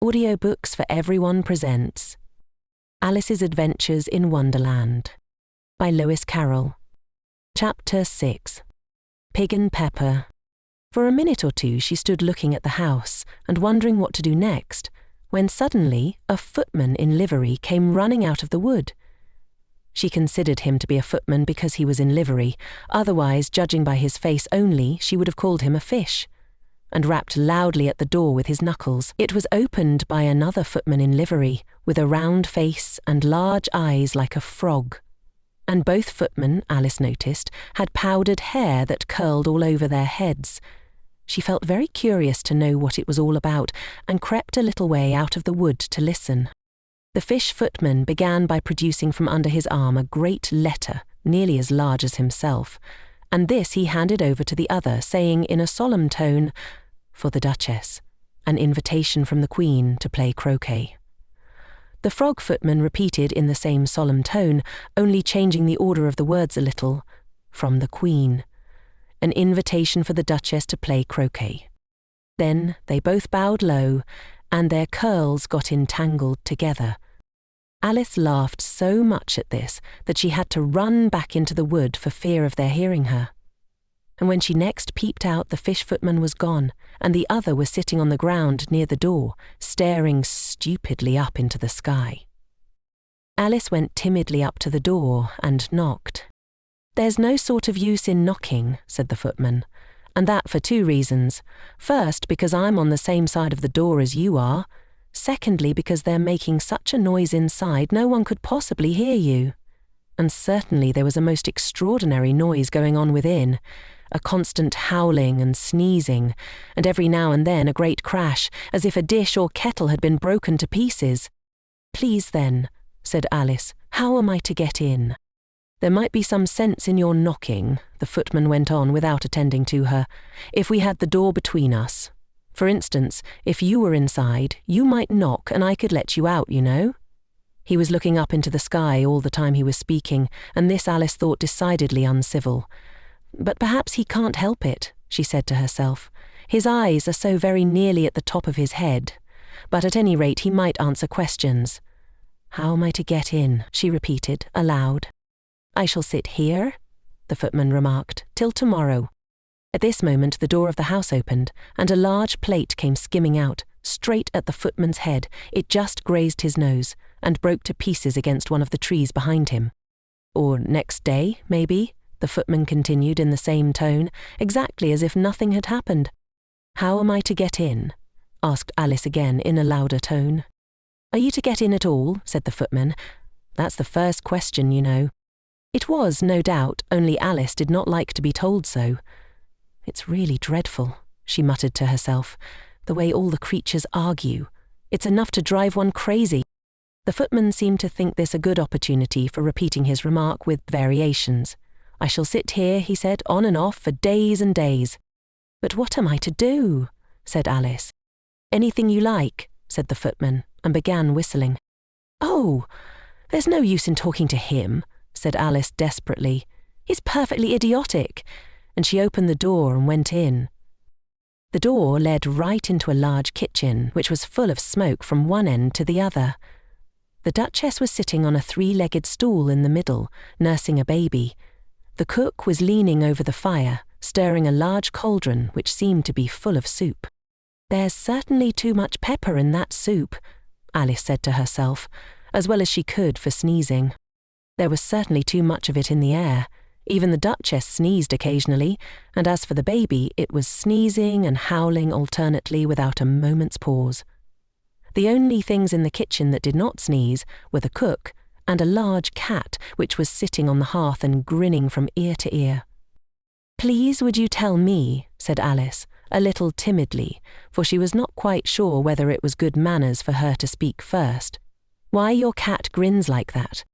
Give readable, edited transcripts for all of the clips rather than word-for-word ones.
Audiobooks for Everyone presents Alice's Adventures in Wonderland by Lewis Carroll. Chapter 6. Pig and Pepper. For a minute or two she stood looking at the house and wondering what to do next, when suddenly a footman in livery came running out of the wood. She considered him to be a footman because he was in livery, otherwise, judging by his face only, she would have called him a fish, and rapped loudly at the door with his knuckles. It was opened by another footman in livery, with a round face and large eyes like a frog. And both footmen, Alice noticed, had powdered hair that curled all over their heads. She felt very curious to know what it was all about, and crept a little way out of the wood to listen. The fish footman began by producing from under his arm a great letter, nearly as large as himself, and this he handed over to the other, saying in a solemn tone, "For the Duchess, an invitation from the Queen to play croquet." The frog footman repeated in the same solemn tone, only changing the order of the words a little, "From the Queen, an invitation for the Duchess to play croquet." Then they both bowed low, and their curls got entangled together. Alice laughed so much at this that she had to run back into the wood for fear of their hearing her. And when she next peeped out, the fish footman was gone, and the other was sitting on the ground near the door, staring stupidly up into the sky. Alice went timidly up to the door and knocked. "There's no sort of use in knocking," said the footman, "and that for two reasons. First, because I'm on the same side of the door as you are. Secondly, because they're making such a noise inside no one could possibly hear you." And certainly there was a most extraordinary noise going on within, a constant howling and sneezing, and every now and then a great crash, as if a dish or kettle had been broken to pieces. "Please then," said Alice, "how am I to get in?" "There might be some sense in your knocking," the footman went on without attending to her, "if we had the door between us. For instance, if you were inside, you might knock and I could let you out, you know." He was looking up into the sky all the time he was speaking, and this Alice thought decidedly uncivil. "But perhaps he can't help it," she said to herself. "His eyes are so very nearly at the top of his head. But at any rate he might answer questions. How am I to get in?" she repeated, aloud. "I shall sit here," the footman remarked, "till tomorrow." At this moment the door of the house opened, and a large plate came skimming out, straight at the footman's head. It just grazed his nose, and broke to pieces against one of the trees behind him. "Or next day, maybe," the footman continued in the same tone, exactly as if nothing had happened. "How am I to get in?" asked Alice again in a louder tone. "Are you to get in at all?" said the footman. "That's the first question, you know." It was, no doubt, only Alice did not like to be told so. "It's really dreadful," she muttered to herself, "the way all the creatures argue. It's enough to drive one crazy." The footman seemed to think this a good opportunity for repeating his remark with variations. "I shall sit here," he said, "on and off for days and days." "But what am I to do?" said Alice. "Anything you like," said the footman, and began whistling. "Oh, there's no use in talking to him," said Alice desperately. "He's perfectly idiotic." And she opened the door and went in. The door led right into a large kitchen, which was full of smoke from one end to the other. The Duchess was sitting on a three-legged stool in the middle, nursing a baby. The cook was leaning over the fire, stirring a large cauldron which seemed to be full of soup. "There's certainly too much pepper in that soup," Alice said to herself, as well as she could for sneezing. There was certainly too much of it in the air. Even the Duchess sneezed occasionally, and as for the baby, it was sneezing and howling alternately without a moment's pause. The only things in the kitchen that did not sneeze were the cook and a large cat which was sitting on the hearth and grinning from ear to ear. "Please would you tell me," said Alice, a little timidly, for she was not quite sure whether it was good manners for her to speak first, "why your cat grins like that?"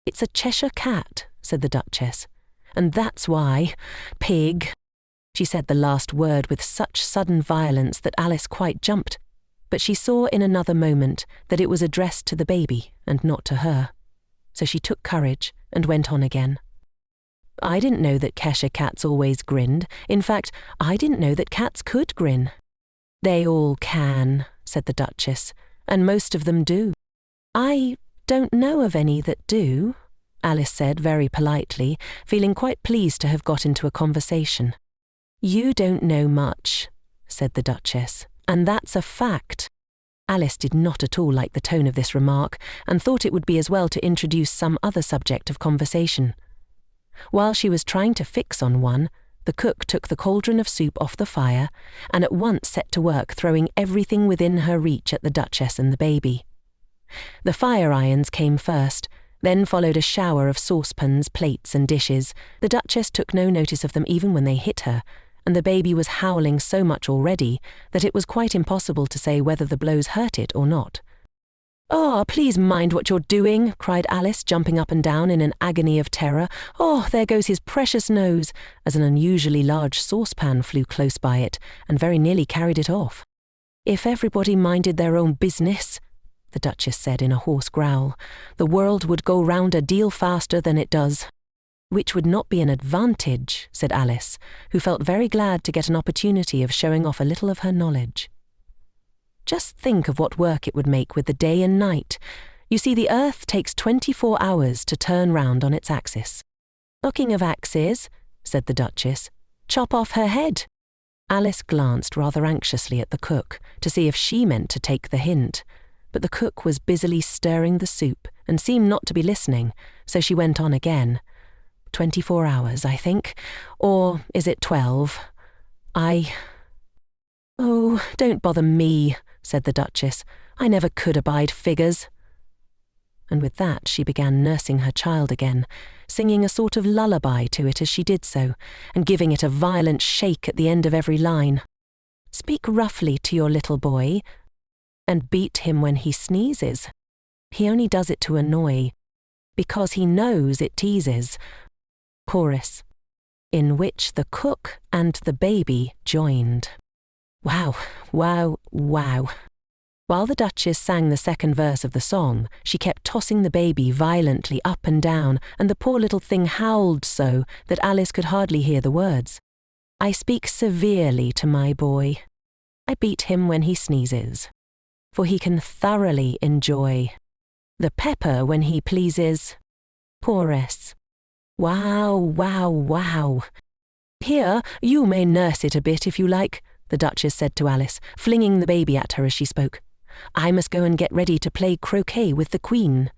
"It's a Cheshire Cat," said the Duchess. "And that's why. Pig." She said the last word with such sudden violence that Alice quite jumped, but she saw in another moment that it was addressed to the baby and not to her. So she took courage and went on again. "I didn't know that Cheshire Cats always grinned. In fact, I didn't know that cats could grin." "They all can," said the Duchess, and most of them do." "I don't know of any that do," Alice said very politely, feeling quite pleased to have got into a conversation. "You don't know much," said the Duchess, "and that's a fact." Alice did not at all like the tone of this remark and thought it would be as well to introduce some other subject of conversation. While she was trying to fix on one, the cook took the cauldron of soup off the fire and at once set to work throwing everything within her reach at the Duchess and the baby. The fire irons came first, then followed a shower of saucepans, plates and dishes. The Duchess took no notice of them even when they hit her, and the baby was howling so much already that it was quite impossible to say whether the blows hurt it or not. "Oh, please mind what you're doing," cried Alice, jumping up and down in an agony of terror. "Oh, there goes his precious nose," as an unusually large saucepan flew close by it and very nearly carried it off. "If everybody minded their own business," the Duchess said in a hoarse growl, "the world would go round a deal faster than it does." "Which would not be an advantage," said Alice, who felt very glad to get an opportunity of showing off a little of her knowledge. "Just think of what work it would make with the day and night. You see, the Earth takes 24 hours to turn round on its axis." "Talking of axes," said the Duchess, "chop off her head." Alice glanced rather anxiously at the cook to see if she meant to take the hint, but the cook was busily stirring the soup and seemed not to be listening, so she went on again. 24 hours, I think. Or is it 12? "Oh, don't bother me," said the Duchess. "I never could abide figures." And with that she began nursing her child again, singing a sort of lullaby to it as she did so, and giving it a violent shake at the end of every line. "Speak roughly to your little boy, and beat him when he sneezes. He only does it to annoy, because he knows it teases." Chorus, in which the cook and the baby joined. Wow, wow, wow. While the Duchess sang the second verse of the song, she kept tossing the baby violently up and down, and the poor little thing howled so that Alice could hardly hear the words. "I speak severely to my boy. I beat him when he sneezes, for he can thoroughly enjoy the pepper when he pleases." Chorus. Wow, wow, wow. "Here, you may nurse it a bit if you like," the Duchess said to Alice, flinging the baby at her as she spoke. "I must go and get ready to play croquet with the Queen."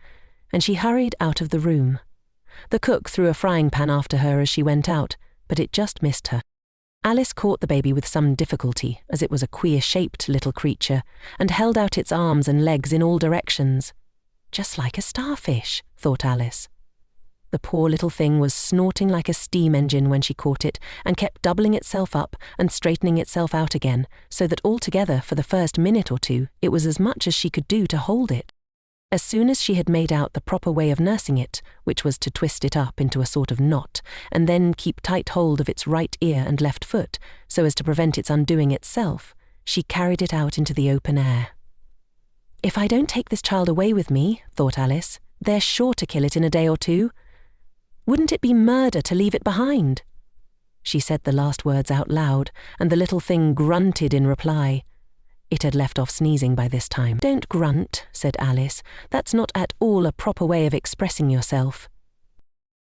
And she hurried out of the room. The cook threw a frying pan after her as she went out, but it just missed her. Alice caught the baby with some difficulty, as it was a queer-shaped little creature, and held out its arms and legs in all directions. "Just like a starfish," thought Alice. The poor little thing was snorting like a steam engine when she caught it, and kept doubling itself up and straightening itself out again, so that altogether for the first minute or two it was as much as she could do to hold it. As soon as she had made out the proper way of nursing it, which was to twist it up into a sort of knot, and then keep tight hold of its right ear and left foot, so as to prevent its undoing itself, she carried it out into the open air. "If I don't take this child away with me," thought Alice, "they're sure to kill it in a day or two. Wouldn't it be murder to leave it behind?" She said the last words out loud, and the little thing grunted in reply. It had left off sneezing by this time. "Don't grunt," said Alice. "That's not at all a proper way of expressing yourself."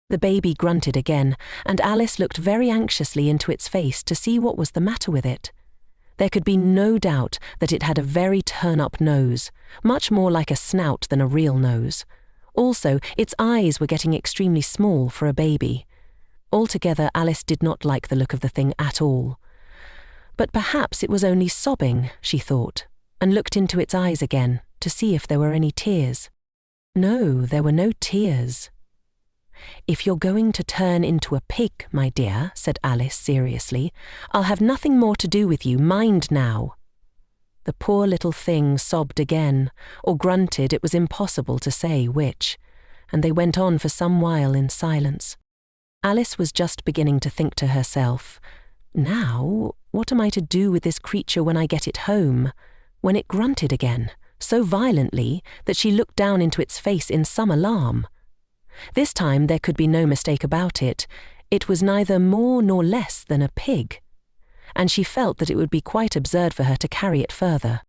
The baby grunted again, and Alice looked very anxiously into its face to see what was the matter with it. There could be no doubt that it had a very turn-up nose, much more like a snout than a real nose. Also, its eyes were getting extremely small for a baby. Altogether, Alice did not like the look of the thing at all. But perhaps it was only sobbing, she thought, and looked into its eyes again to see if there were any tears. No, there were no tears. "If you're going to turn into a pig, my dear," said Alice seriously, "I'll have nothing more to do with you, mind now." The poor little thing sobbed again, or grunted, it was impossible to say which, and they went on for some while in silence. Alice was just beginning to think to herself, "Now, what am I to do with this creature when I get it home?" when it grunted again, so violently that she looked down into its face in some alarm. This time there could be no mistake about it. It was neither more nor less than a pig, and she felt that it would be quite absurd for her to carry it further.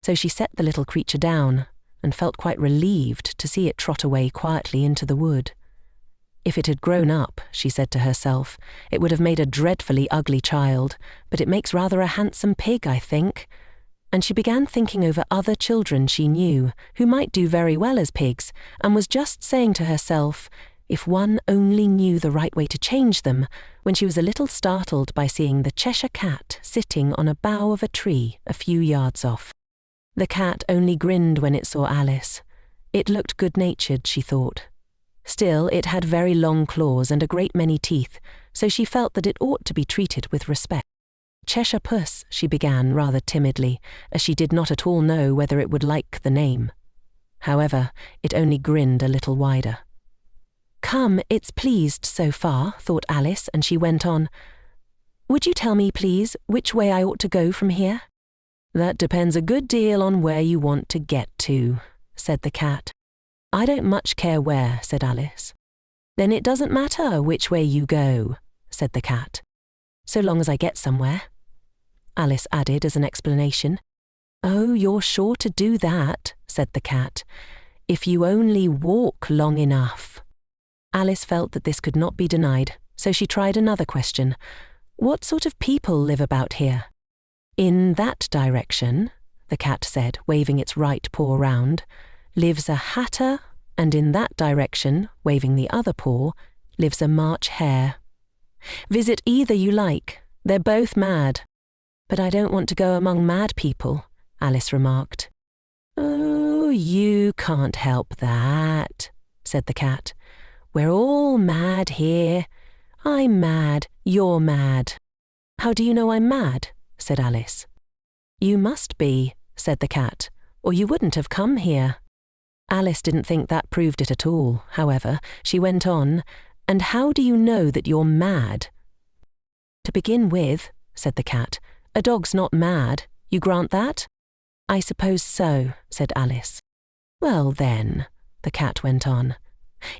So she set the little creature down and felt quite relieved to see it trot away quietly into the wood. If it had grown up, she said to herself, it would have made a dreadfully ugly child, but it makes rather a handsome pig, I think. And she began thinking over other children she knew who might do very well as pigs, and was just saying to herself, if one only knew the right way to change them, when she was a little startled by seeing the Cheshire Cat sitting on a bough of a tree a few yards off. The cat only grinned when it saw Alice. It looked good-natured, she thought. Still, it had very long claws and a great many teeth, so she felt that it ought to be treated with respect. Cheshire Puss, she began rather timidly, as she did not at all know whether it would like the name. However, it only grinned a little wider. Come, it's pleased so far, thought Alice, and she went on. Would you tell me, please, which way I ought to go from here? That depends a good deal on where you want to get to, said the cat. I don't much care where, said Alice. Then it doesn't matter which way you go, said the cat, so long as I get somewhere. Alice added as an explanation. Oh, you're sure to do that, said the cat, if you only walk long enough. Alice felt that this could not be denied, so she tried another question. What sort of people live about here? In that direction, the cat said, waving its right paw round, lives a hatter, and in that direction, waving the other paw, lives a March hare. Visit either you like, they're both mad. But I don't want to go among mad people, Alice remarked. Oh, you can't help that, said the cat. We're all mad here. I'm mad, you're mad. How do you know I'm mad? Said Alice. You must be, said the cat, or you wouldn't have come here. Alice didn't think that proved it at all, however. She went on, and how do you know that you're mad? To begin with, said the cat, a dog's not mad. You grant that? I suppose so, said Alice. Well then, the cat went on.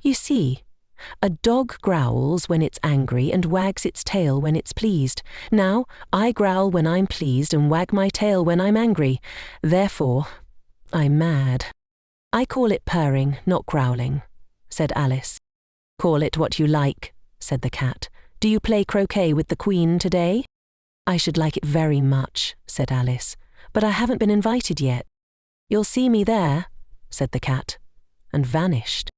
You see, a dog growls when it's angry and wags its tail when it's pleased. Now, I growl when I'm pleased and wag my tail when I'm angry. Therefore, I'm mad. I call it purring, not growling, said Alice. Call it what you like, said the cat. Do you play croquet with the Queen today? I should like it very much, said Alice, but I haven't been invited yet. You'll see me there, said the cat, and vanished.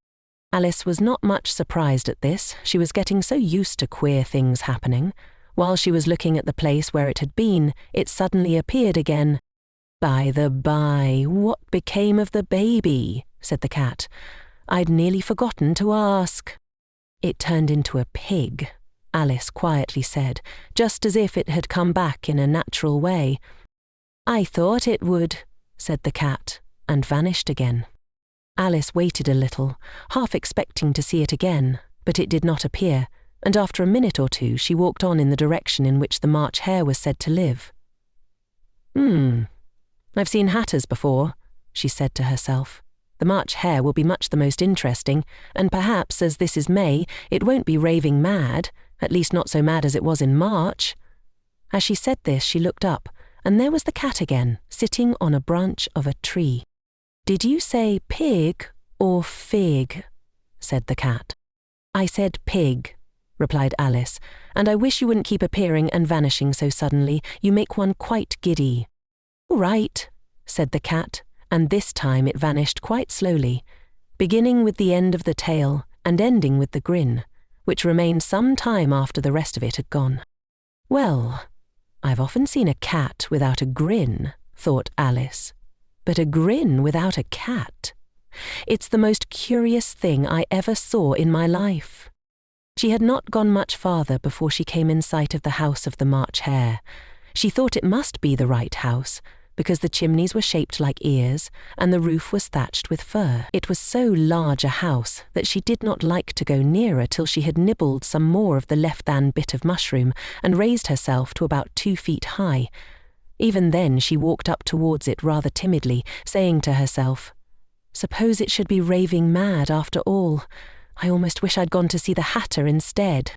Alice was not much surprised at this. She was getting so used to queer things happening. While she was looking at the place where it had been, it suddenly appeared again. By the by, what became of the baby? Said the cat. I'd nearly forgotten to ask. It turned into a pig, Alice quietly said, just as if it had come back in a natural way. I thought it would, said the cat, and vanished again. Alice waited a little, half expecting to see it again, but it did not appear, and after a minute or two she walked on in the direction in which the March hare was said to live. I've seen hatters before, she said to herself. The March hare will be much the most interesting, and perhaps, as this is May, it won't be raving mad, at least not so mad as it was in March. As she said this, she looked up, and there was the cat again, sitting on a branch of a tree. Did you say pig or fig? Said the cat. I said pig, replied Alice, and I wish you wouldn't keep appearing and vanishing so suddenly. You make one quite giddy. All right, said the cat, and this time it vanished quite slowly, beginning with the end of the tail and ending with the grin, which remained some time after the rest of it had gone. Well, I've often seen a cat without a grin, thought Alice, but a grin without a cat. It's the most curious thing I ever saw in my life. She had not gone much farther before she came in sight of the house of the March hare. She thought it must be the right house, because the chimneys were shaped like ears, and the roof was thatched with fur. It was so large a house that she did not like to go nearer till she had nibbled some more of the left-hand bit of mushroom and raised herself to about 2 feet high. Even then she walked up towards it rather timidly, saying to herself, Suppose it should be raving mad after all. I almost wish I'd gone to see the hatter instead.